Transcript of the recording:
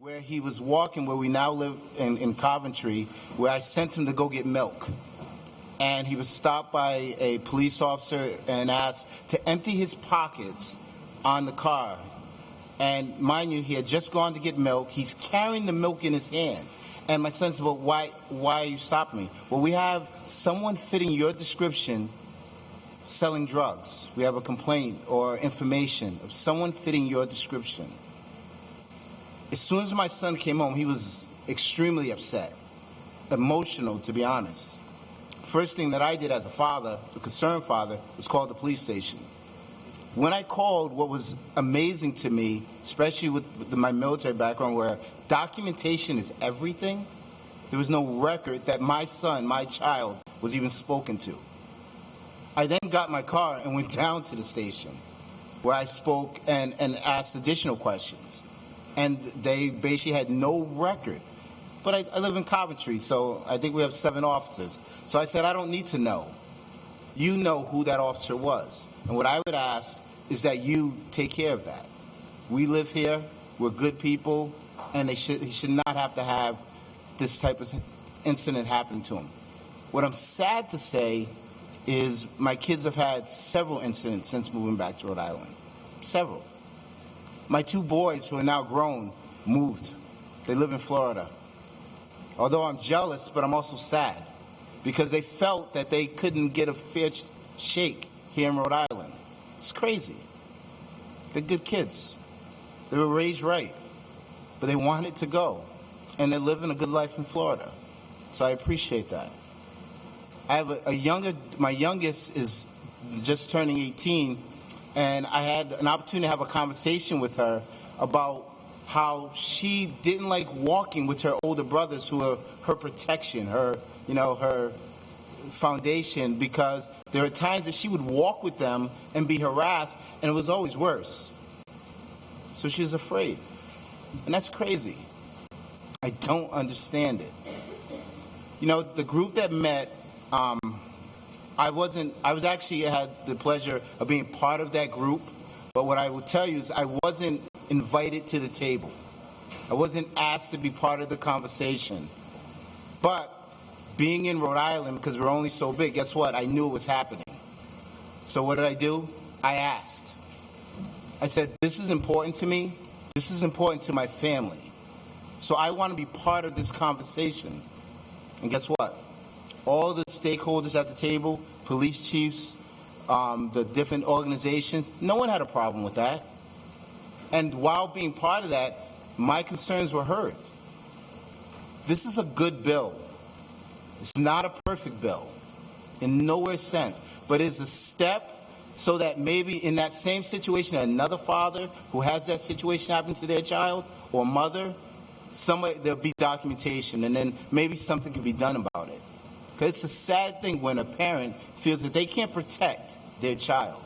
where he was walking, where we now live in Coventry, where I sent him to go get milk. And he was stopped by a police officer and asked to empty his pockets on the car. And mind you, he had just gone to get milk. He's carrying the milk in his hand. And my son said, well, why are you stopping me? Well, we have someone fitting your description selling drugs. We have a complaint or information of someone fitting your description. As soon as my son came home, he was extremely upset, emotional, to be honest. First thing that I did as a father, a concerned father, was call the police station. When I called, what was amazing to me, especially with my military background where documentation is everything, there was no record that my son, my child, was even spoken to. I then got my car and went down to the station where I spoke and asked additional questions. And they basically had no record. But I live in Coventry, so I think we have 7 officers. So I said, I don't need to know. You know who that officer was. And what I would ask is that you take care of that. We live here, we're good people, and he should not have to have this type of incident happen to him. What I'm sad to say is my kids have had several incidents since moving back to Rhode Island. Several. My 2 boys, who are now grown, moved. They live in Florida. Although I'm jealous, but I'm also sad because they felt that they couldn't get a fair shake here in Rhode Island. It's crazy. They're good kids. They were raised right, but they wanted to go, and they're living a good life in Florida. So I appreciate that. I have my youngest is just turning 18, and I had an opportunity to have a conversation with her about how she didn't like walking with her older brothers who are her protection, her foundation, because there are times that she would walk with them and be harassed, and it was always worse. So she was afraid. And that's crazy. I don't understand it. The group that met, I had the pleasure of being part of that group, but what I will tell you is I wasn't invited to the table. I wasn't asked to be part of the conversation. But being in Rhode Island, because we're only so big, guess what? I knew it was happening. So what did I do? I asked. I said, this is important to me. This is important to my family. So I want to be part of this conversation. And guess what? All the stakeholders at the table, police chiefs, the different organizations, no one had a problem with that. And while being part of that, my concerns were heard. This is a good bill. It's not a perfect bill in nowhere sense, but it's a step so that maybe in that same situation, another father who has that situation happen to their child or mother, there'll be documentation, and then maybe something can be done about it. Because it's a sad thing when a parent feels that they can't protect their child.